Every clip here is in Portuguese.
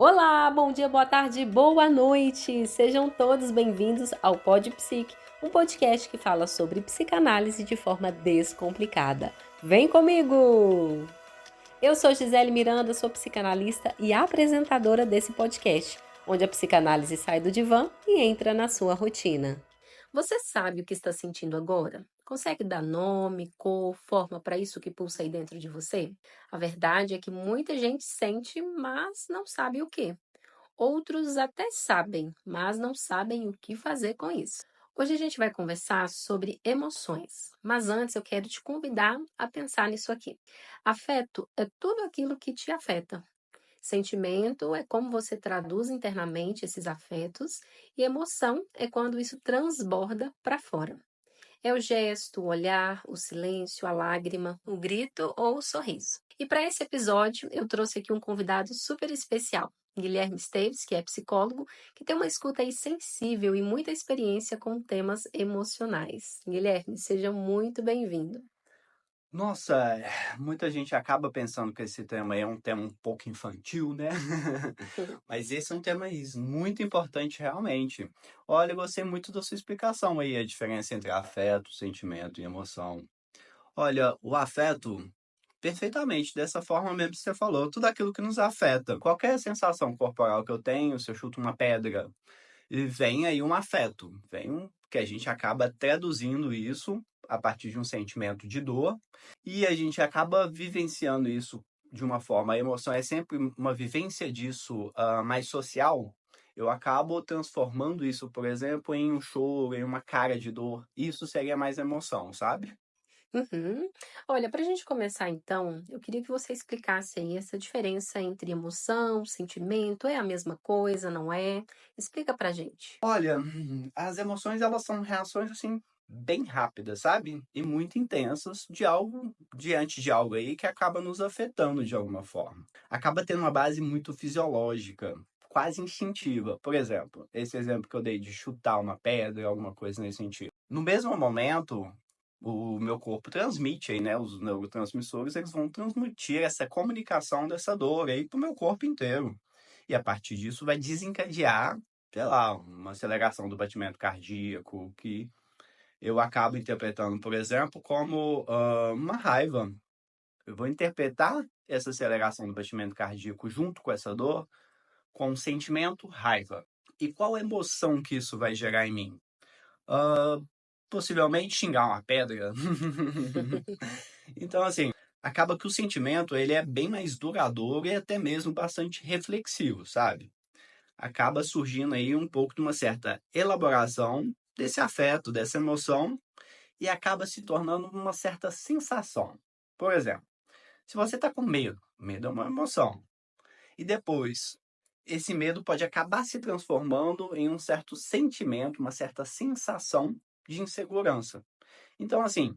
Olá, bom dia, boa tarde, boa noite! Sejam todos bem-vindos ao Pod Psique, um podcast que fala sobre psicanálise de forma descomplicada. Vem comigo! Eu sou Gisele Miranda, sou psicanalista e apresentadora desse podcast, onde a psicanálise sai do divã e entra na sua rotina. Você sabe o que está sentindo agora? Consegue dar nome, cor, forma para isso que pulsa aí dentro de você? A verdade é que muita gente sente, mas não sabe o que. Outros até sabem, mas não sabem o que fazer com isso. Hoje a gente vai conversar sobre emoções, mas antes eu quero te convidar a pensar nisso aqui. Afeto é tudo aquilo que te afeta. Sentimento é como você traduz internamente esses afetos, e emoção é quando isso transborda para fora. É o gesto, o olhar, o silêncio, a lágrima, o grito ou o sorriso. E para esse episódio, eu trouxe aqui um convidado super especial, Guilherme Esteves, que é psicólogo, que tem uma escuta aí sensível e muita experiência com temas emocionais. Guilherme, seja muito bem-vindo. Nossa, muita gente acaba pensando que esse tema aí é um tema um pouco infantil, né? Mas esse é um tema muito importante realmente. Olha, eu gostei muito da sua explicação aí, a diferença entre afeto, sentimento e emoção. Olha, o afeto, perfeitamente, dessa forma mesmo que você falou, tudo aquilo que nos afeta. Qualquer sensação corporal que eu tenho, se eu chuto uma pedra, e vem aí um afeto, que a gente acaba traduzindo isso a partir de um sentimento de dor, e a gente acaba vivenciando isso de uma forma, a emoção é sempre uma vivência disso, mais social. Eu acabo transformando isso, por exemplo, em um choro, em uma cara de dor. Isso seria mais emoção, sabe? Uhum. Olha, para a gente começar então, eu queria que você explicasse aí essa diferença entre emoção, sentimento, é a mesma coisa, não é? Explica pra gente. Olha, as emoções elas são reações assim bem rápidas, sabe? E muito intensas de algo diante de algo aí que acaba nos afetando de alguma forma. Acaba tendo uma base muito fisiológica, quase instintiva. Por exemplo, esse exemplo que eu dei de chutar uma pedra, alguma coisa nesse sentido. No mesmo momento, o meu corpo transmite aí, né? Os neurotransmissores, eles vão transmitir essa comunicação dessa dor aí pro meu corpo inteiro. E a partir disso vai desencadear, sei lá, uma aceleração do batimento cardíaco, que eu acabo interpretando, por exemplo, como uma raiva. Eu vou interpretar essa aceleração do batimento cardíaco junto com essa dor com um sentimento raiva. E qual emoção que isso vai gerar em mim? Ah, possivelmente xingar uma pedra. Então, assim, acaba que o sentimento ele é bem mais duradouro e até mesmo bastante reflexivo, sabe? Acaba surgindo aí um pouco de uma certa elaboração desse afeto, dessa emoção, e acaba se tornando uma certa sensação. Por exemplo, se você está com medo, medo é uma emoção, e depois esse medo pode acabar se transformando em um certo sentimento, uma certa sensação de insegurança. Então, assim,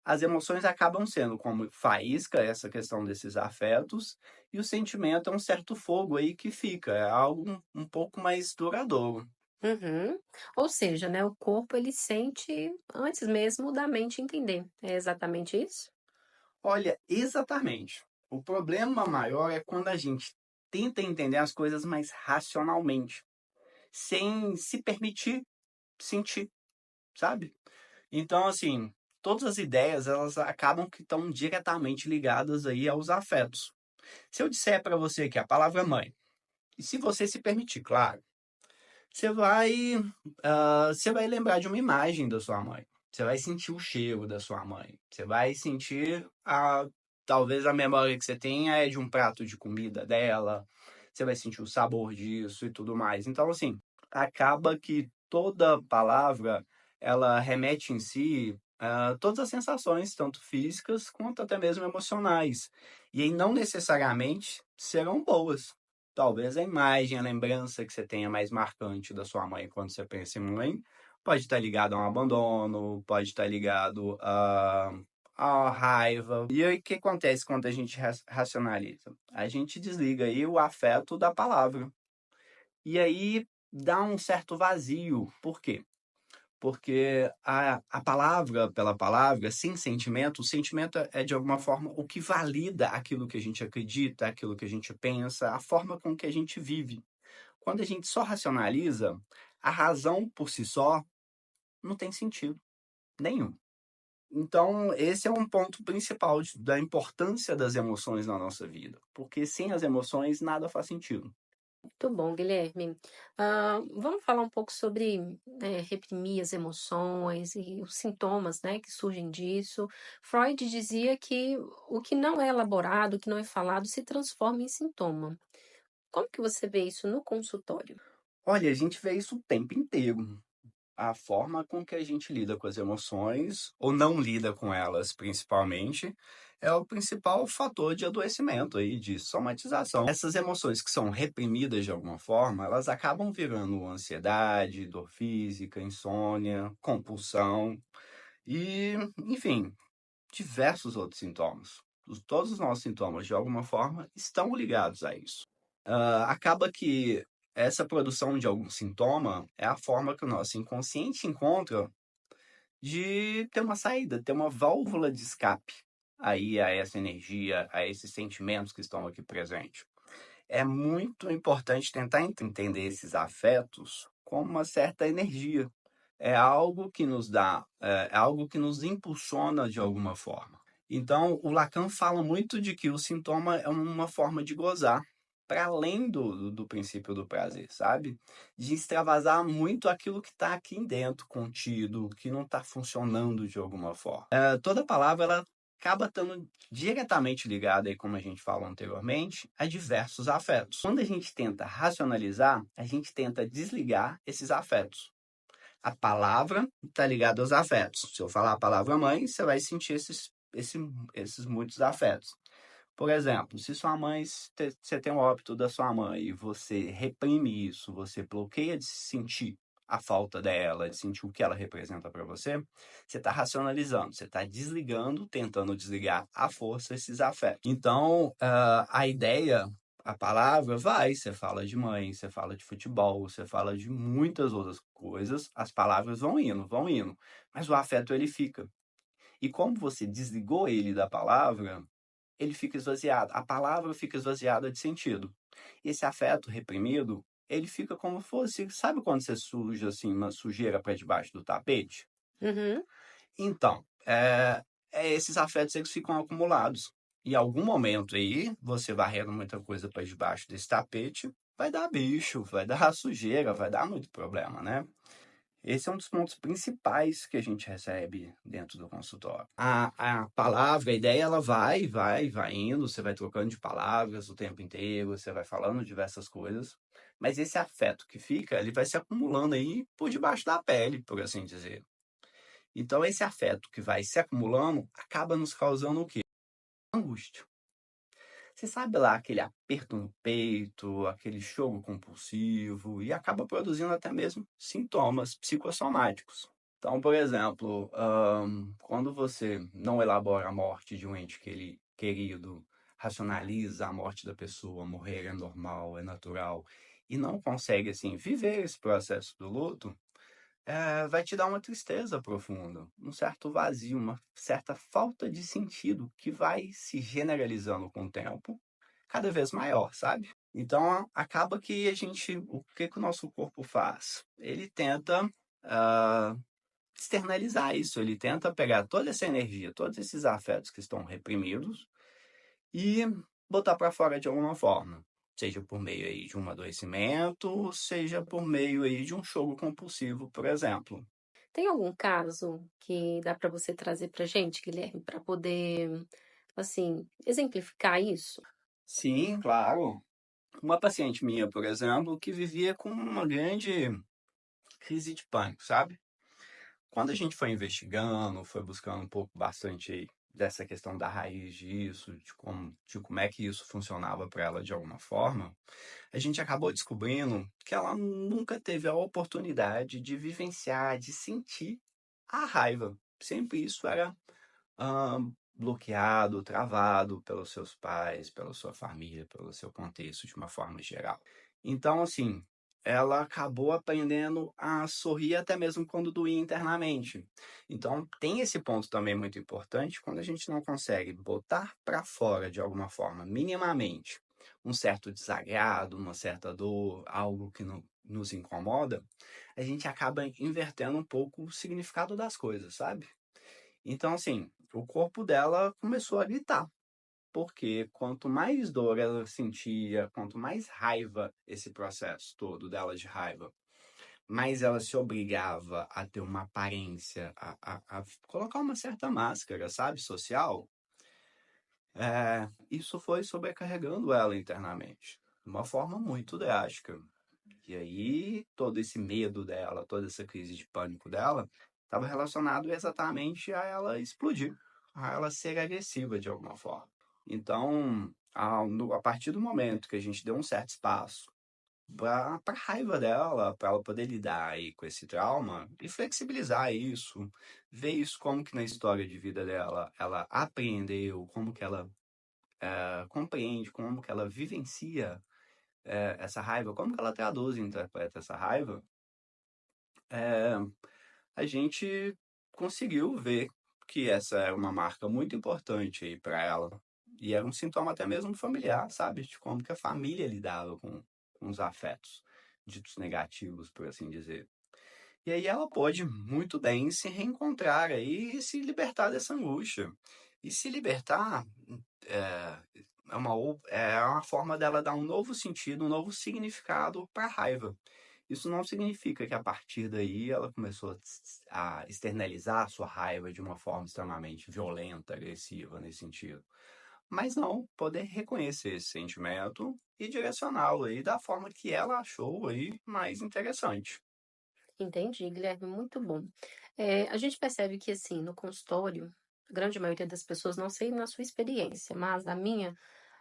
as emoções acabam sendo como faísca, essa questão desses afetos, e o sentimento é um certo fogo aí que fica, é algo um pouco mais duradouro. Uhum. Ou seja, né, o corpo ele sente antes mesmo da mente entender. É exatamente isso? Olha, exatamente. O problema maior é quando a gente tenta entender as coisas mais racionalmente, sem se permitir sentir, sabe? Então, assim, todas as ideias, elas acabam que estão diretamente ligadas aí aos afetos. Se eu disser para você que a palavra mãe, e se você se permitir, claro, você vai, você vai lembrar de uma imagem da sua mãe. Você vai sentir o cheiro da sua mãe. Você vai sentir talvez a memória que você tenha é de um prato de comida dela. Você vai sentir o sabor disso e tudo mais. Então, assim, acaba que toda palavra, ela remete em si todas as sensações, tanto físicas quanto até mesmo emocionais. E aí não necessariamente serão boas. Talvez a imagem, a lembrança que você tenha mais marcante da sua mãe quando você pensa em mãe, pode estar ligado a um abandono, pode estar ligado a raiva. E aí o que acontece quando a gente racionaliza? A gente desliga aí o afeto da palavra. E aí dá um certo vazio. Por quê? Porque a palavra pela palavra, sem sentimento, o sentimento é de alguma forma o que valida aquilo que a gente acredita, aquilo que a gente pensa, a forma com que a gente vive. Quando a gente só racionaliza, a razão por si só não tem sentido nenhum. Então, esse é um ponto principal da importância das emoções na nossa vida, porque sem as emoções nada faz sentido. Muito bom, Guilherme. Vamos falar um pouco sobre, reprimir as emoções e os sintomas, né, que surgem disso. Freud dizia que o que não é elaborado, o que não é falado, se transforma em sintoma. Como que você vê isso no consultório? Olha, a gente vê isso o tempo inteiro. A forma com que a gente lida com as emoções, ou não lida com elas principalmente, é o principal fator de adoecimento aí, de somatização. Essas emoções que são reprimidas de alguma forma, elas acabam virando ansiedade, dor física, insônia, compulsão e, enfim, diversos outros sintomas. Todos os nossos sintomas, de alguma forma, estão ligados a isso. Acaba que essa produção de algum sintoma é a forma que o nosso inconsciente encontra de ter uma saída, ter uma válvula de escape aí a essa energia, a esses sentimentos que estão aqui presentes. É muito importante tentar entender esses afetos como uma certa energia. É algo que nos dá, é algo que nos impulsiona de alguma forma. Então, o Lacan fala muito de que o sintoma é uma forma de gozar, para além do princípio do prazer, sabe? De extravasar muito aquilo que está aqui dentro, contido, que não está funcionando de alguma forma. Toda palavra ela acaba estando diretamente ligada, aí, como a gente falou anteriormente, a diversos afetos. Quando a gente tenta racionalizar, a gente tenta desligar esses afetos. A palavra está ligada aos afetos. Se eu falar a palavra mãe, você vai sentir esses muitos afetos. Por exemplo, se sua mãe, você tem o óbito da sua mãe e você reprime isso, você bloqueia de sentir a falta dela, de sentir o que ela representa para você, você está racionalizando, você está desligando, tentando desligar à força esses afetos. Então, a ideia, a palavra vai, você fala de mãe, você fala de futebol, você fala de muitas outras coisas, as palavras vão indo, mas o afeto ele fica. E como você desligou ele da palavra, ele fica esvaziado. A palavra fica esvaziada de sentido. Esse afeto reprimido, ele fica como fosse, sabe quando você suja assim uma sujeira para debaixo do tapete? Uhum. Então, esses afetos eles ficam acumulados. Em algum momento aí, você varrendo muita coisa para debaixo desse tapete, vai dar bicho, vai dar sujeira, vai dar muito problema, né? Esse é um dos pontos principais que a gente recebe dentro do consultório. A palavra, a ideia, ela vai indo, você vai trocando de palavras o tempo inteiro, você vai falando diversas coisas, mas esse afeto que fica, ele vai se acumulando aí por debaixo da pele, por assim dizer. Então, esse afeto que vai se acumulando acaba nos causando o quê? Angústia. Você sabe lá aquele aperto no peito, aquele choro compulsivo, e acaba produzindo até mesmo sintomas psicossomáticos. Então, por exemplo, quando você não elabora a morte de um ente querido, racionaliza a morte da pessoa, morrer é normal, é natural, e não consegue, assim, viver esse processo do luto, vai te dar uma tristeza profunda, um certo vazio, uma certa falta de sentido que vai se generalizando com o tempo, cada vez maior, sabe? Então, acaba que o que que o nosso corpo faz? Ele tenta ah, externalizar isso, ele tenta pegar toda essa energia, todos esses afetos que estão reprimidos e botar para fora de alguma forma. Seja por meio aí de um adoecimento, seja por meio aí de um choro compulsivo, por exemplo. Tem algum caso que dá para você trazer para gente, Guilherme, para poder, assim, exemplificar isso? Sim, claro. Uma paciente minha, por exemplo, que vivia com uma grande crise de pânico, sabe? Quando a gente foi investigando, foi buscando um pouco bastante aí dessa questão da raiz disso, de como é que isso funcionava para ela de alguma forma, a gente acabou descobrindo que ela nunca teve a oportunidade de vivenciar, de sentir a raiva. Sempre isso era bloqueado, travado pelos seus pais, pela sua família, pelo seu contexto de uma forma geral. Então, assim, ela acabou aprendendo a sorrir até mesmo quando doía internamente. Então, tem esse ponto também muito importante, quando a gente não consegue botar para fora de alguma forma, minimamente, um certo desagrado, uma certa dor, algo que não nos incomoda, a gente acaba invertendo um pouco o significado das coisas, sabe? Então, assim, o corpo dela começou a gritar. Porque quanto mais dor ela sentia, quanto mais raiva esse processo todo dela de raiva, mais ela se obrigava a ter uma aparência, a colocar uma certa máscara, sabe, social, isso foi sobrecarregando ela internamente, de uma forma muito drástica. E aí, todo esse medo dela, toda essa crise de pânico dela, estava relacionado exatamente a ela explodir, a ela ser agressiva de alguma forma. Então, a partir do momento que a gente deu um certo espaço para a raiva dela, para ela poder lidar aí com esse trauma e flexibilizar isso, ver isso como que na história de vida dela ela aprendeu, como que ela compreende, como que ela vivencia essa raiva, como que ela traduz e interpreta essa raiva, é, a gente conseguiu ver que essa era uma marca muito importante aí para ela. E era um sintoma até mesmo familiar, sabe? De como que a família lidava com os afetos ditos negativos, por assim dizer. E aí ela pode muito bem se reencontrar aí e se libertar dessa angústia. E se libertar é, é uma forma dela dar um novo sentido, um novo significado para a raiva. Isso não significa que a partir daí ela começou a externalizar a sua raiva de uma forma extremamente violenta, agressiva nesse sentido. Mas não, poder reconhecer esse sentimento e direcioná-lo aí da forma que ela achou aí mais interessante. Entendi, Guilherme, muito bom. A gente percebe que, assim, no consultório, a grande maioria das pessoas, não sei na sua experiência, mas na minha,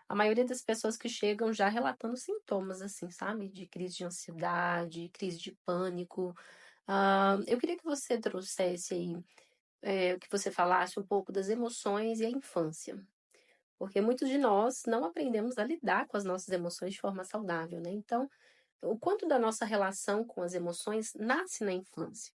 a maioria das pessoas que chegam já relatando sintomas, assim, sabe? De crise de ansiedade, crise de pânico. Eu queria que você trouxesse aí, que você falasse um pouco das emoções e a infância. Porque muitos de nós não aprendemos a lidar com as nossas emoções de forma saudável, né? Então, o quanto da nossa relação com as emoções nasce na infância?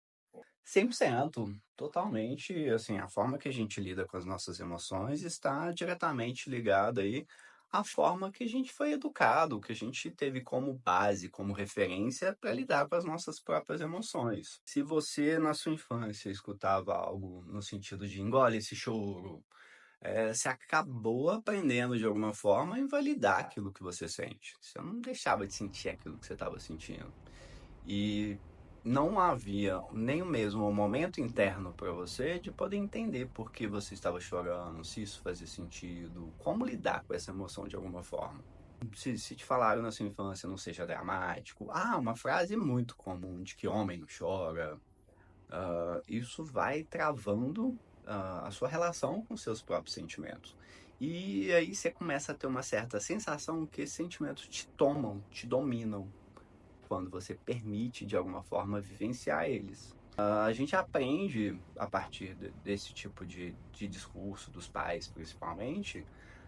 100%, totalmente, assim, a forma que a gente lida com as nossas emoções está diretamente ligada aí à forma que a gente foi educado, que a gente teve como base, como referência para lidar com as nossas próprias emoções. Se você, na sua infância, escutava algo no sentido de engole esse choro, você acabou aprendendo de alguma forma a invalidar aquilo que você sente. Você não deixava de sentir aquilo que você estava sentindo. E não havia nem mesmo um momento interno para você de poder entender por que você estava chorando, se isso fazia sentido, como lidar com essa emoção de alguma forma. Se te falaram na sua infância, não seja dramático. Uma frase muito comum de que homem não chora. Isso vai travando a sua relação com seus próprios sentimentos. E aí você começa a ter uma certa sensação que esses sentimentos te tomam, te dominam quando você permite, de alguma forma, vivenciar eles. A gente aprende, a partir desse tipo de discurso, dos pais principalmente,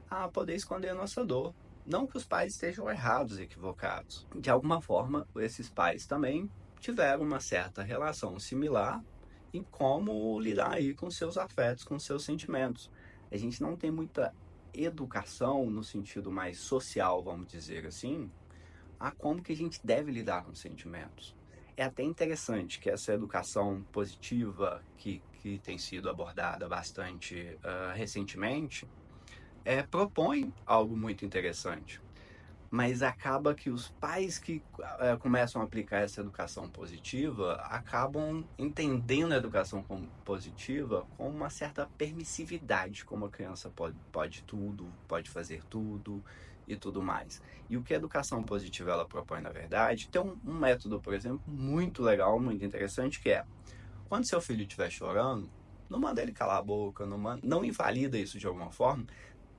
a poder esconder a nossa dor. Não que os pais estejam errados, equivocados. De alguma forma, esses pais também tiveram uma certa relação similar em como lidar aí com seus afetos, com seus sentimentos. A gente não tem muita educação no sentido mais social, vamos dizer assim, a como que a gente deve lidar com sentimentos. É até interessante que essa educação positiva que tem sido abordada bastante recentemente propõe algo muito interessante. Mas acaba que os pais que começam a aplicar essa educação positiva acabam entendendo a educação positiva com uma certa permissividade, como a criança pode tudo, pode fazer tudo e tudo mais. E o que a educação positiva ela propõe, na verdade, tem um método, por exemplo, muito legal, muito interessante, que é, quando seu filho estiver chorando, não manda ele calar a boca, não invalida isso de alguma forma,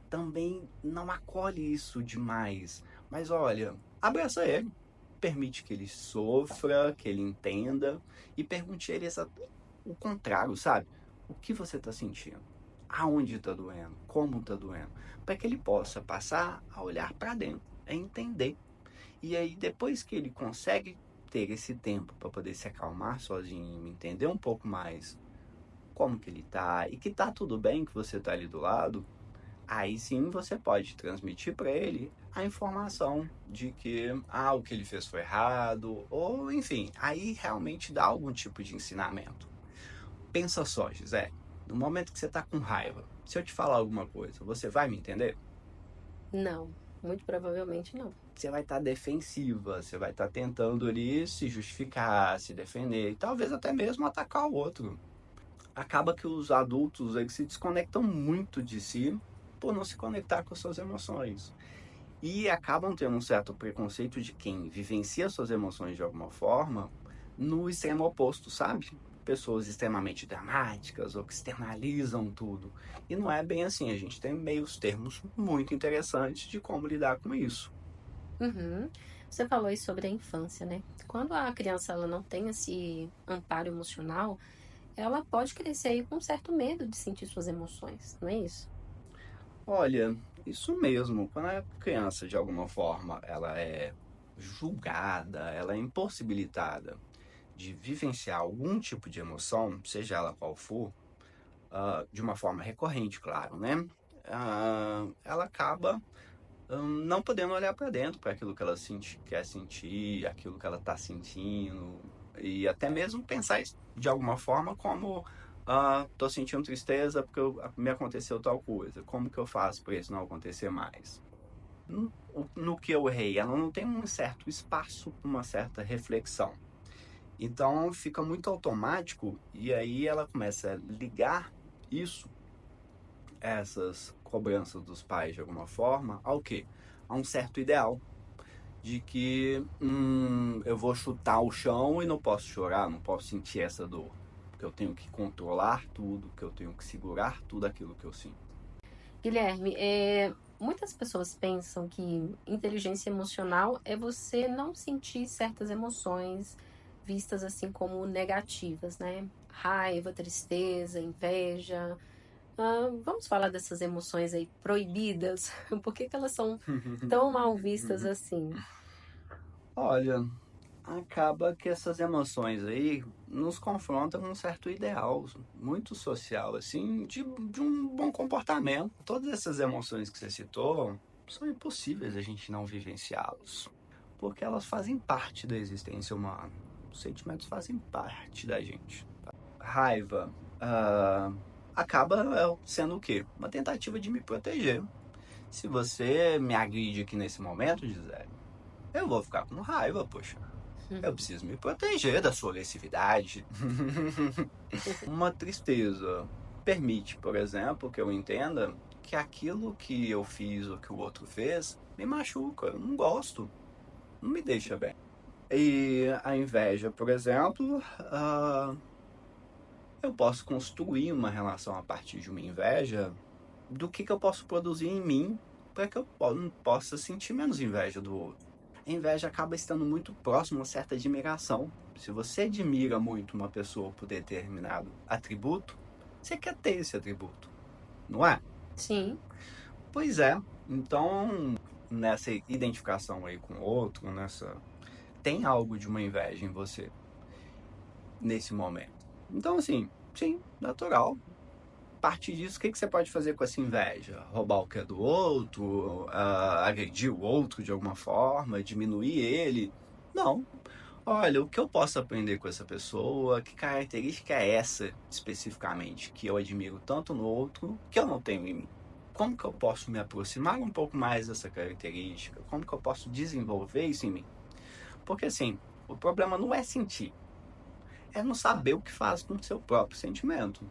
também não acolhe isso demais. Mas olha, abraça ele, permite que ele sofra, que ele entenda e pergunte a ele o contrário, sabe? O que você está sentindo? Aonde está doendo? Como está doendo? Para que ele possa passar a olhar para dentro, a entender. E aí, depois que ele consegue ter esse tempo para poder se acalmar sozinho, entender um pouco mais como que ele tá e que tá tudo bem que você tá ali do lado, aí sim você pode transmitir para ele a informação de que o que ele fez foi errado, ou enfim, aí realmente dá algum tipo de ensinamento. Pensa só, Gisele, no momento que você tá com raiva, se eu te falar alguma coisa, você vai me entender? Não, muito provavelmente não. Você vai estar defensiva, você vai estar tentando ali se justificar, se defender e talvez até mesmo atacar o outro. Acaba que os adultos eles se desconectam muito de si por não se conectar com as suas emoções. E acabam tendo um certo preconceito de quem vivencia suas emoções de alguma forma no extremo oposto, sabe? Pessoas extremamente dramáticas ou que externalizam tudo. E não é bem assim, a gente tem meios termos muito interessantes de como lidar com isso. Uhum. Você falou aí sobre a infância, né? Quando a criança ela não tem esse amparo emocional, ela pode crescer aí com certo medo de sentir suas emoções, não é isso? Olha, isso mesmo. Quando a criança, de alguma forma, ela é julgada, ela é impossibilitada de vivenciar algum tipo de emoção, seja ela qual for, de uma forma recorrente, claro, né? Ela acaba não podendo olhar para dentro, para aquilo que ela quer sentir, aquilo que ela está sentindo, e até mesmo pensar isso de alguma forma como tô sentindo tristeza porque me aconteceu tal coisa, como que eu faço para isso não acontecer mais? No que eu errei, ela não tem um certo espaço, uma certa reflexão. Então fica muito automático e aí ela começa a ligar isso, essas cobranças dos pais de alguma forma, ao quê? A um certo ideal de que eu vou chutar o chão e não posso chorar, não posso sentir essa dor, que eu tenho que controlar tudo, que eu tenho que segurar tudo aquilo que eu sinto. Guilherme, muitas pessoas pensam que inteligência emocional é você não sentir certas emoções vistas assim como negativas, né? Raiva, tristeza, inveja. Vamos falar dessas emoções aí proibidas? Por que que elas são tão mal vistas assim? Olha, acaba que essas emoções aí nos confrontam com um certo ideal muito social, assim, de um bom comportamento. Todas essas emoções que você citou são impossíveis a gente não vivenciá-las, porque elas fazem parte da existência humana. Os sentimentos fazem parte da gente. Raiva acaba sendo o quê? Uma tentativa de me proteger. Se você me agride aqui nesse momento, Gisele, eu vou ficar com raiva, poxa. Eu preciso me proteger da sua agressividade. Uma tristeza permite, por exemplo, que eu entenda que aquilo que eu fiz ou que o outro fez me machuca. Eu não gosto, não me deixa bem. E a inveja, por exemplo, eu posso construir uma relação a partir de uma inveja do que eu posso produzir em mim para que eu possa sentir menos inveja do outro. A inveja acaba estando muito próximo a certa admiração. Se você admira muito uma pessoa por determinado atributo, você quer ter esse atributo, não é? Sim. Pois é. Então, nessa identificação aí com o outro, tem algo de uma inveja em você nesse momento. Então, assim, sim, natural. A partir disso, o que você pode fazer com essa inveja? Roubar o que é do outro? Agredir o outro de alguma forma? Diminuir ele? Não. Olha, o que eu posso aprender com essa pessoa? Que característica é essa, especificamente, que eu admiro tanto no outro, que eu não tenho em mim? Como que eu posso me aproximar um pouco mais dessa característica? Como que eu posso desenvolver isso em mim? Porque, assim, o problema não é sentir, é não saber o que faz com o seu próprio sentimento.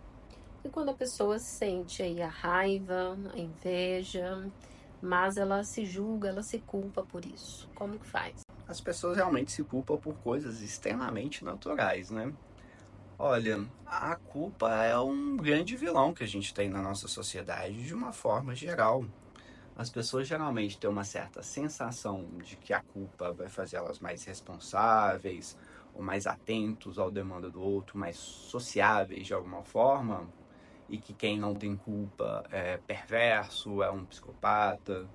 E quando a pessoa sente aí a raiva, a inveja, mas ela se julga, ela se culpa por isso, como que faz? As pessoas realmente se culpam por coisas extremamente naturais, né? Olha, a culpa é um grande vilão que a gente tem na nossa sociedade de uma forma geral. As pessoas geralmente têm uma certa sensação de que a culpa vai fazer elas mais responsáveis, ou mais atentos ao demanda do outro, mais sociáveis de alguma forma, e que quem não tem culpa é perverso, é um psicopata.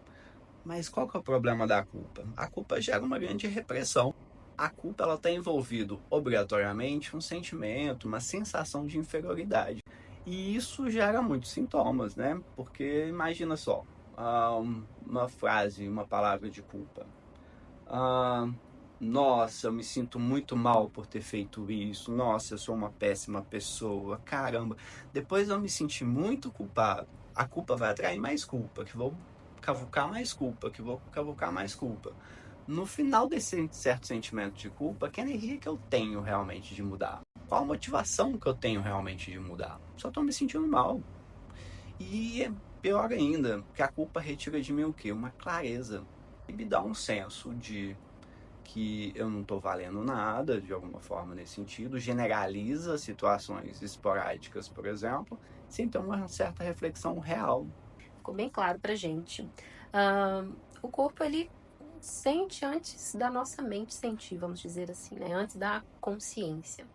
Mas qual que é o problema da culpa? A culpa gera uma grande repressão. a culpa ela está envolvido obrigatoriamente um sentimento, uma sensação de inferioridade. E isso gera muitos sintomas, né? Porque imagina só, uma frase, uma palavra de culpa. Ah, nossa, eu me sinto muito mal por ter feito isso. Nossa, eu sou uma péssima pessoa. Caramba. Depois eu me senti muito culpado. A culpa vai atrair mais culpa, que vou cavucar mais culpa, que vou cavucar mais culpa. No final desse certo sentimento de culpa, que energia que eu tenho realmente de mudar? Qual a motivação que eu tenho realmente de mudar? Só estou me sentindo mal. E é pior ainda, que a culpa retira de mim o quê? Uma clareza. E me dá um senso de que eu não estou valendo nada, de alguma forma, nesse sentido. Generaliza situações esporádicas, por exemplo, sem ter uma certa reflexão real. Ficou bem claro pra gente. O corpo, ele sente antes da nossa mente sentir, vamos dizer assim, né? Antes da consciência.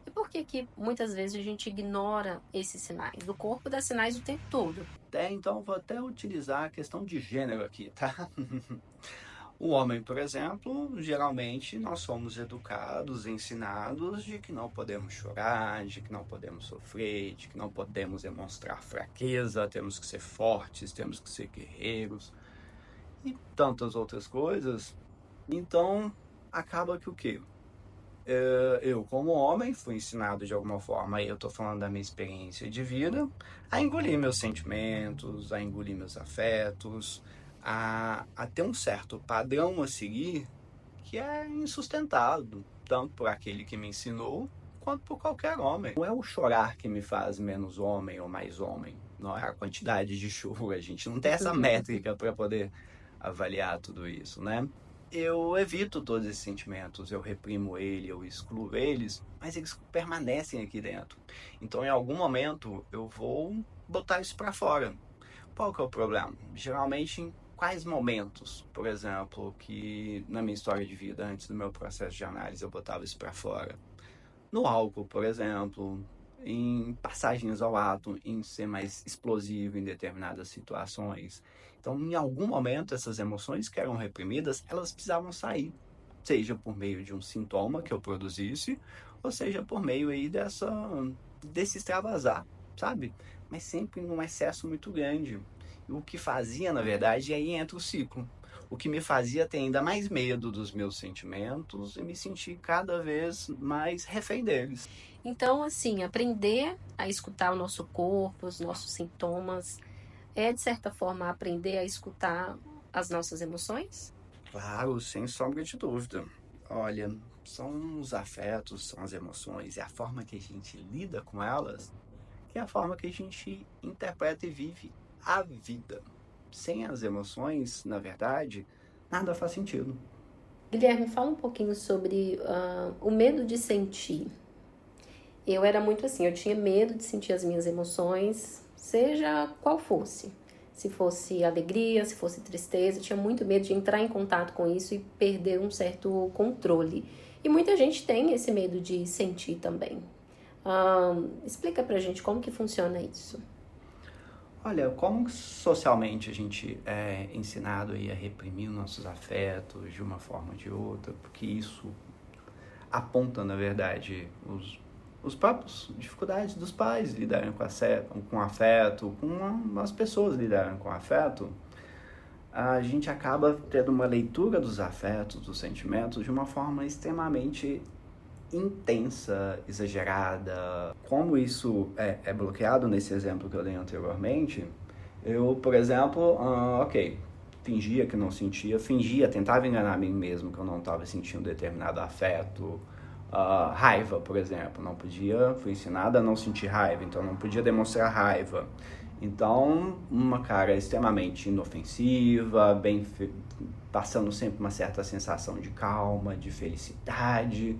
E por que que muitas vezes a gente ignora esses sinais? O corpo dá sinais o tempo todo. Então, vou até utilizar a questão de gênero aqui, tá? O homem, por exemplo, geralmente nós somos educados, ensinados de que não podemos chorar, de que não podemos sofrer, de que não podemos demonstrar fraqueza, temos que ser fortes, temos que ser guerreiros e tantas outras coisas. Então, acaba que o quê? Eu, como homem, fui ensinado de alguma forma, aí eu tô falando da minha experiência de vida, a engolir meus sentimentos, a engolir meus afetos, a ter um certo padrão a seguir que é insustentável, tanto por aquele que me ensinou, quanto por qualquer homem. Não é o chorar que me faz menos homem ou mais homem, não é a quantidade de choro, a gente não tem essa métrica para poder avaliar tudo isso, né? Eu evito todos esses sentimentos, eu reprimo ele, eu excluo eles, mas eles permanecem aqui dentro. Então, em algum momento, eu vou botar isso para fora. Qual que é o problema? Geralmente, em quais momentos, por exemplo, que na minha história de vida, antes do meu processo de análise, eu botava isso para fora? No álcool, por exemplo, em passagens ao ato, em ser mais explosivo em determinadas situações. Então, em algum momento, essas emoções que eram reprimidas, elas precisavam sair, seja por meio de um sintoma que eu produzisse, ou seja por meio aí desse extravasar, sabe? Mas sempre num excesso muito grande. E o que fazia, na verdade, aí entra o ciclo. O que me fazia ter ainda mais medo dos meus sentimentos e me sentir cada vez mais refém deles. Então, assim, aprender a escutar o nosso corpo, os nossos sintomas, é de certa forma aprender a escutar as nossas emoções? Claro, sem sombra de dúvida. Olha, são os afetos, são as emoções, é a forma que a gente lida com elas, que é a forma que a gente interpreta e vive a vida. Sem as emoções, na verdade, nada faz sentido. Guilherme, fala um pouquinho sobre o medo de sentir. Eu era muito assim, eu tinha medo de sentir as minhas emoções, seja qual fosse. Se fosse alegria, se fosse tristeza, eu tinha muito medo de entrar em contato com isso e perder um certo controle. E muita gente tem esse medo de sentir também. Explica pra gente como que funciona isso. Olha, como socialmente a gente é ensinado aí a reprimir nossos afetos de uma forma ou de outra, porque isso aponta, na verdade, os próprios dificuldades dos pais lidarem com afeto, com as pessoas lidarem com afeto, a gente acaba tendo uma leitura dos afetos, dos sentimentos, de uma forma extremamente intensa, exagerada. Como isso é bloqueado nesse exemplo que eu dei anteriormente, eu, por exemplo, fingia que não sentia, tentava enganar a mim mesmo que eu não estava sentindo determinado afeto. Raiva, por exemplo, fui ensinada a não sentir raiva, então não podia demonstrar raiva. Então, uma cara extremamente inofensiva, passando sempre uma certa sensação de calma, de felicidade,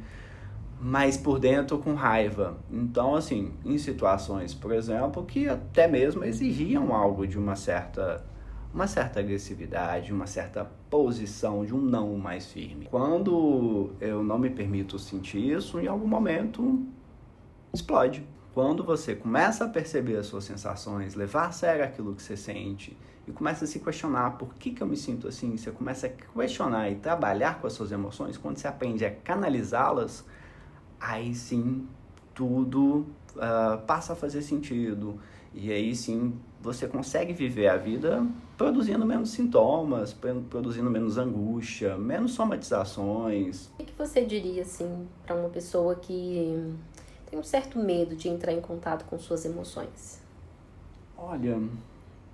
mas por dentro com raiva. Então, assim, em situações, por exemplo, que até mesmo exigiam algo de uma certa agressividade, uma certa posição de um não mais firme. Quando eu não me permito sentir isso, em algum momento explode. Quando você começa a perceber as suas sensações, levar a sério aquilo que você sente e começa a se questionar por que eu me sinto assim, você começa a questionar e trabalhar com as suas emoções, quando você aprende a canalizá-las, aí sim tudo passa a fazer sentido. E aí sim você consegue viver a vida produzindo menos sintomas, produzindo menos angústia, menos somatizações. O que você diria, assim, para uma pessoa que tem um certo medo de entrar em contato com suas emoções? Olha,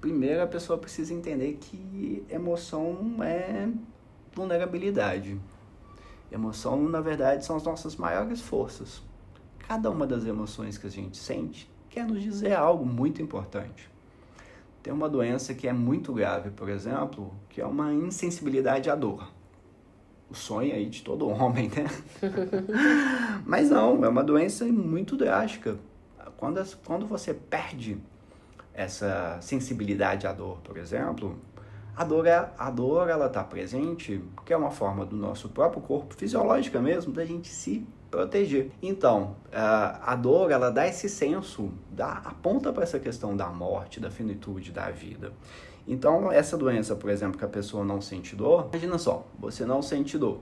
primeiro a pessoa precisa entender que emoção é vulnerabilidade. Emoção, na verdade, são as nossas maiores forças. Cada uma das emoções que a gente sente quer nos dizer algo muito importante. Tem uma doença que é muito grave, por exemplo, que é uma insensibilidade à dor. O sonho aí de todo homem, né? Mas não, é uma doença muito drástica. Quando você perde essa sensibilidade à dor, por exemplo, a dor ela está presente, que é uma forma do nosso próprio corpo, fisiológica mesmo, da gente se proteger. Então, a dor, ela dá esse senso, aponta para essa questão da morte, da finitude da vida. Então, essa doença, por exemplo, que a pessoa não sente dor, imagina só, você não sente dor.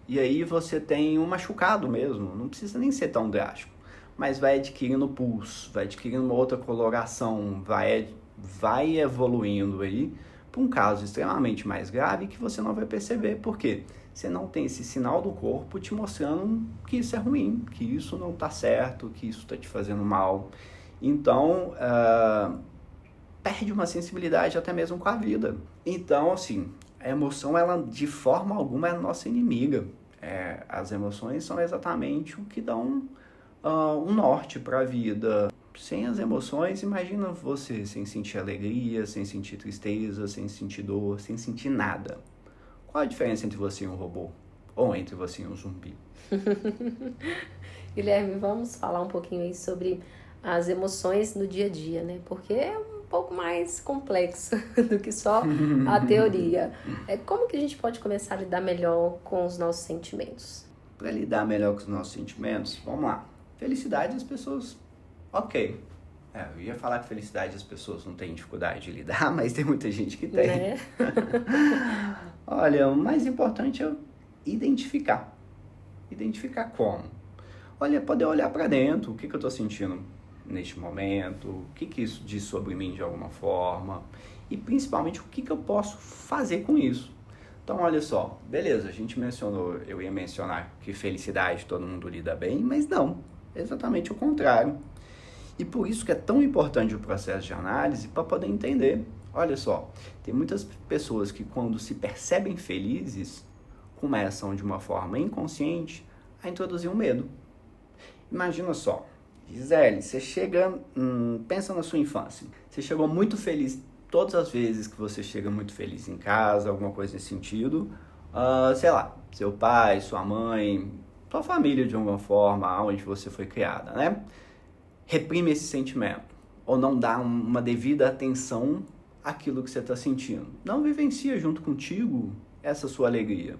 E aí você tem um machucado mesmo, não precisa nem ser tão drástico, mas vai adquirindo pulso, vai adquirindo uma outra coloração, vai evoluindo aí para um caso extremamente mais grave que você não vai perceber. Por quê? Você não tem esse sinal do corpo te mostrando que isso é ruim, que isso não está certo, que isso está te fazendo mal. Então, perde uma sensibilidade até mesmo com a vida. Então, assim, a emoção, ela de forma alguma é a nossa inimiga. As emoções são exatamente o que dão um norte para a vida. Sem as emoções, imagina você sem sentir alegria, sem sentir tristeza, sem sentir dor, sem sentir nada. Qual a diferença entre você e um robô? Ou entre você e um zumbi? Guilherme, vamos falar um pouquinho aí sobre as emoções no dia a dia, né? Porque é um pouco mais complexo do que só a teoria. Como que a gente pode começar a lidar melhor com os nossos sentimentos? Para lidar melhor com os nossos sentimentos, vamos lá. Felicidade, as pessoas... Ok. Eu ia falar que felicidade as pessoas não têm dificuldade de lidar, mas tem muita gente que tem. Né? Olha, o mais importante é identificar. Identificar como? Olha, poder olhar para dentro. O que eu estou sentindo neste momento? O que isso diz sobre mim de alguma forma? E principalmente, o que eu posso fazer com isso? Então, olha só. Beleza, a gente mencionou, eu ia mencionar que felicidade todo mundo lida bem, mas não. Exatamente o contrário. E por isso que é tão importante o processo de análise para poder entender. Olha só, tem muitas pessoas que quando se percebem felizes, começam de uma forma inconsciente a introduzir um medo. Imagina só, Gisele, você chega, pensa na sua infância. Você chegou muito feliz, todas as vezes que você chega muito feliz em casa, alguma coisa nesse sentido, sei lá, seu pai, sua mãe, sua família de alguma forma, onde você foi criada, né? Reprime esse sentimento, ou não dá uma devida atenção àquilo que você está sentindo. Não vivencia junto contigo essa sua alegria.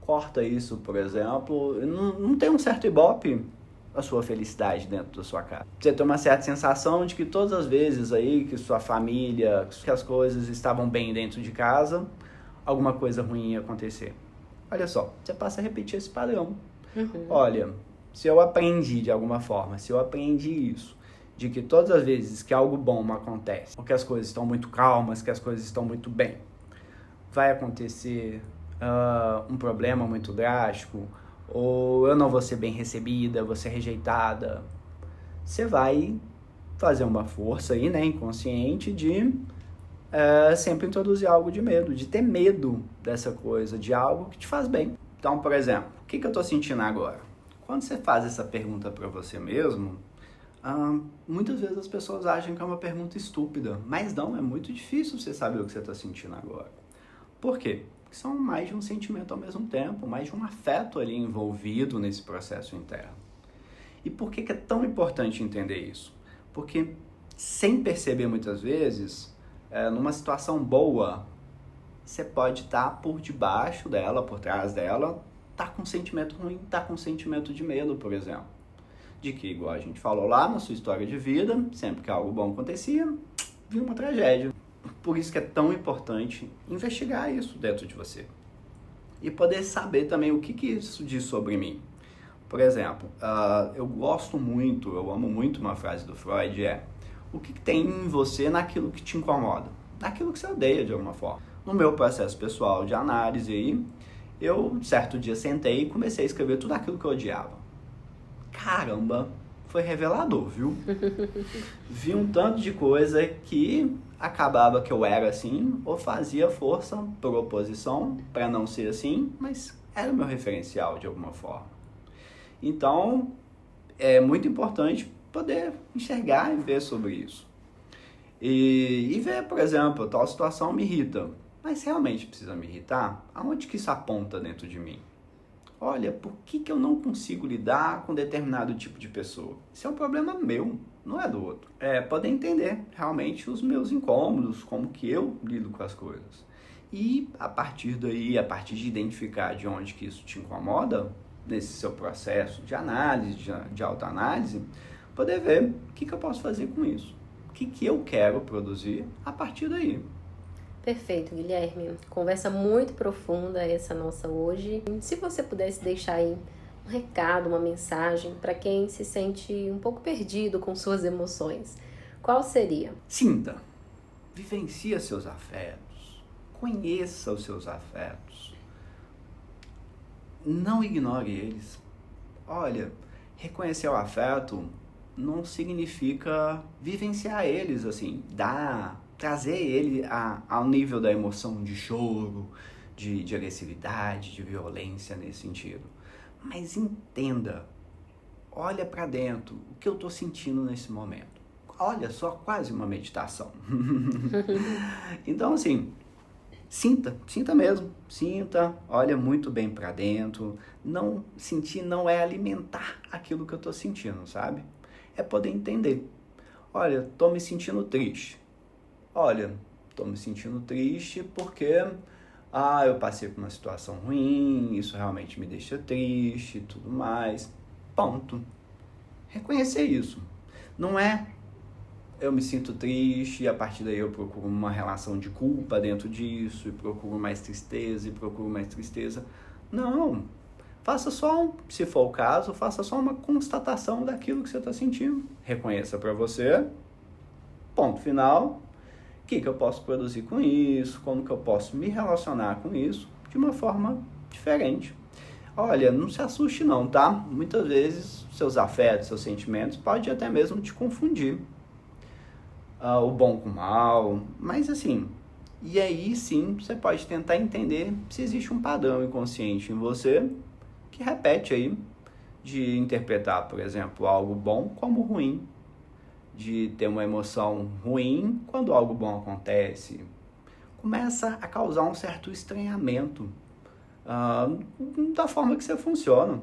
Corta isso, por exemplo, não tem um certo ibope a sua felicidade dentro da sua casa. Você tem uma certa sensação de que todas as vezes aí que sua família, que as coisas estavam bem dentro de casa, alguma coisa ruim ia acontecer. Olha só, você passa a repetir esse padrão. Olha, se eu aprendi de alguma forma, se eu aprendi isso, de que todas as vezes que algo bom acontece, ou que as coisas estão muito calmas, que as coisas estão muito bem, vai acontecer um problema muito drástico, ou eu não vou ser bem recebida, vou ser rejeitada, você vai fazer uma força aí, né, inconsciente de sempre introduzir algo de medo, de ter medo dessa coisa, de algo que te faz bem. Então, por exemplo, o que eu estou sentindo agora? Quando você faz essa pergunta para você mesmo, muitas vezes as pessoas acham que é uma pergunta estúpida, mas não, é muito difícil você saber o que você está sentindo agora. Por quê? Porque são mais de um sentimento ao mesmo tempo, mais de um afeto ali envolvido nesse processo interno. E por que é tão importante entender isso? Porque sem perceber muitas vezes, numa situação boa, você pode estar por debaixo dela, por trás dela, tá com um sentimento ruim, tá com um sentimento de medo, por exemplo. De que, igual a gente falou lá na sua história de vida, sempre que algo bom acontecia, vinha uma tragédia. Por isso que é tão importante investigar isso dentro de você. E poder saber também o que isso diz sobre mim. Por exemplo, eu gosto muito, eu amo muito uma frase do Freud, o que tem em você naquilo que te incomoda? Naquilo que você odeia de alguma forma. No meu processo pessoal de análise aí, eu certo dia sentei e comecei a escrever tudo aquilo que eu odiava. Caramba, foi revelador, viu? Vi um tanto de coisa que acabava que eu era assim, ou fazia força por oposição para não ser assim, mas era o meu referencial de alguma forma. Então, é muito importante poder enxergar e ver sobre isso. E ver, por exemplo, tal situação me irrita. Mas realmente precisa me irritar? Aonde que isso aponta dentro de mim? Olha, por que eu não consigo lidar com determinado tipo de pessoa? Isso é um problema meu, não é do outro. Poder entender realmente os meus incômodos, como que eu lido com as coisas. E a partir daí, a partir de identificar de onde que isso te incomoda, nesse seu processo de análise, de autoanálise, poder ver o que eu posso fazer com isso. O que eu quero produzir a partir daí. Perfeito, Guilherme. Conversa muito profunda essa nossa hoje. Se você pudesse deixar aí um recado, uma mensagem para quem se sente um pouco perdido com suas emoções, qual seria? Sinta, vivencie seus afetos, conheça os seus afetos. Não ignore eles. Olha, reconhecer o afeto não significa vivenciar eles, assim, trazer ele ao nível da emoção de choro, de agressividade, de violência nesse sentido. Mas entenda, olha para dentro, o que eu estou sentindo nesse momento. Olha só, quase uma meditação. Então, assim, sinta mesmo, olha muito bem para dentro. Não sentir não é alimentar aquilo que eu estou sentindo, sabe? É poder entender. Olha, estou me sentindo triste. Olha, estou me sentindo triste porque eu passei por uma situação ruim, isso realmente me deixa triste e tudo mais. Ponto. Reconhecer isso. Não é eu me sinto triste e a partir daí eu procuro uma relação de culpa dentro disso e procuro mais tristeza. Não. Faça só, se for o caso, faça só uma constatação daquilo que você está sentindo. Reconheça para você. Ponto final. O que eu posso produzir com isso? Como que eu posso me relacionar com isso de uma forma diferente? Olha, não se assuste não, tá? Muitas vezes seus afetos, seus sentimentos podem até mesmo te confundir. O bom com o mal, mas assim, e aí sim você pode tentar entender se existe um padrão inconsciente em você que repete aí de interpretar, por exemplo, algo bom como ruim, de ter uma emoção ruim quando algo bom acontece. Começa a causar um certo estranhamento da forma que você funciona.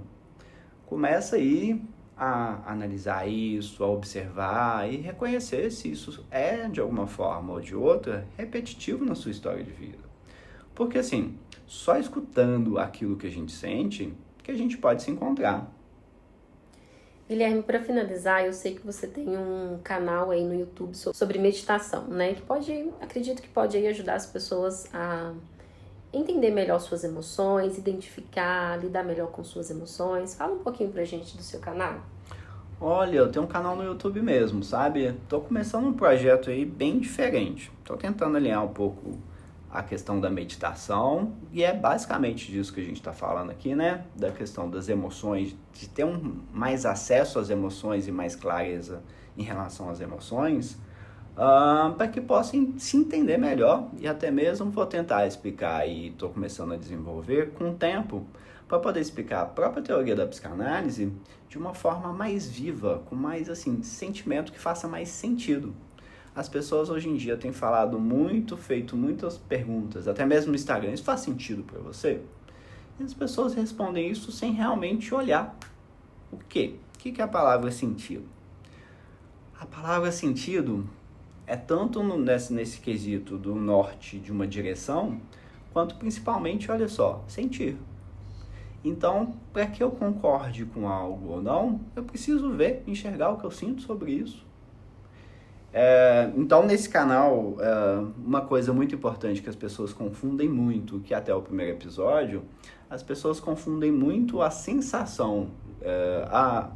Começa aí a analisar isso, a observar e reconhecer se isso é, de alguma forma ou de outra, repetitivo na sua história de vida. Porque assim, só escutando aquilo que a gente sente, que a gente pode se encontrar. Guilherme, para finalizar, eu sei que você tem um canal aí no YouTube sobre meditação, né? Que acredito que pode aí ajudar as pessoas a entender melhor suas emoções, identificar, lidar melhor com suas emoções. Fala um pouquinho pra gente do seu canal. Olha, eu tenho um canal no YouTube mesmo, sabe? Tô começando um projeto aí bem diferente. Tô tentando alinhar um pouco a questão da meditação e é basicamente disso que a gente tá falando aqui, né? Da questão das emoções, de ter mais acesso às emoções e mais clareza em relação às emoções, para que possam se entender melhor e até mesmo vou tentar explicar e estou começando a desenvolver com o tempo para poder explicar a própria teoria da psicanálise de uma forma mais viva, com mais assim sentimento que faça mais sentido. As pessoas hoje em dia têm falado muito, feito muitas perguntas, até mesmo no Instagram, isso faz sentido para você? E as pessoas respondem isso sem realmente olhar. O quê? O que é a palavra sentido? A palavra sentido é tanto nesse quesito do norte de uma direção, quanto principalmente, olha só, sentir. Então, para que eu concorde com algo ou não, eu preciso ver, enxergar o que eu sinto sobre isso. Então, nesse canal, uma coisa muito importante que as pessoas confundem muito, que até o primeiro episódio, as pessoas confundem muito a sensação, a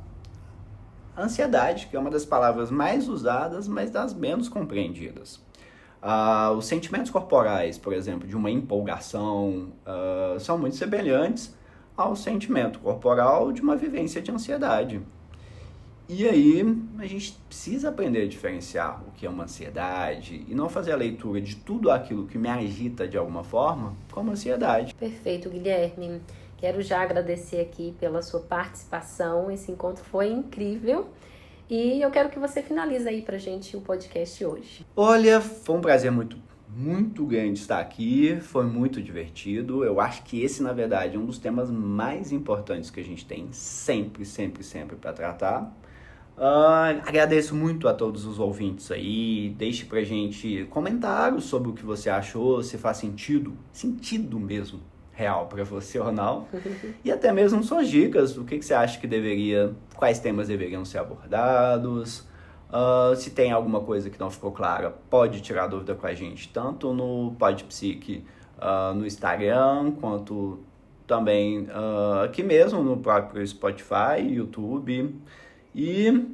ansiedade, que é uma das palavras mais usadas, mas das menos compreendidas. Os sentimentos corporais, por exemplo, de uma empolgação, são muito semelhantes ao sentimento corporal de uma vivência de ansiedade. E aí, a gente precisa aprender a diferenciar o que é uma ansiedade e não fazer a leitura de tudo aquilo que me agita de alguma forma como ansiedade. Perfeito, Guilherme. Quero já agradecer aqui pela sua participação. Esse encontro foi incrível. E eu quero que você finalize aí pra gente o podcast hoje. Olha, foi um prazer muito grande estar aqui, foi muito divertido. Eu acho que esse, na verdade, é um dos temas mais importantes que a gente tem sempre para tratar. Agradeço muito a todos os ouvintes aí. Deixe pra gente comentários sobre o que você achou, se faz sentido mesmo, real pra você ou não. E até mesmo suas dicas, o que você acha que quais temas deveriam ser abordados. Se tem alguma coisa que não ficou clara, pode tirar dúvida com a gente, tanto no PodPsique, no Instagram, quanto também aqui mesmo no próprio Spotify, YouTube. E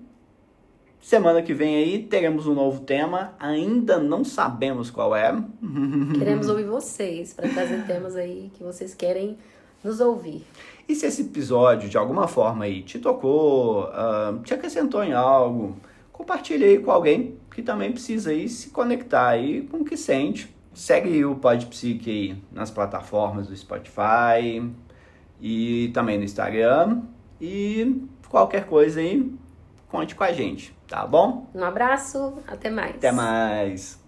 semana que vem aí teremos um novo tema, ainda não sabemos qual é. Queremos ouvir vocês, para trazer temas aí que vocês querem nos ouvir. E se esse episódio de alguma forma aí te tocou, te acrescentou em algo, compartilha aí com alguém que também precisa aí se conectar aí com o que sente. Segue o PodPsique aí nas plataformas do Spotify e também no Instagram. E qualquer coisa aí, conte com a gente, tá bom? Um abraço, até mais. Até mais.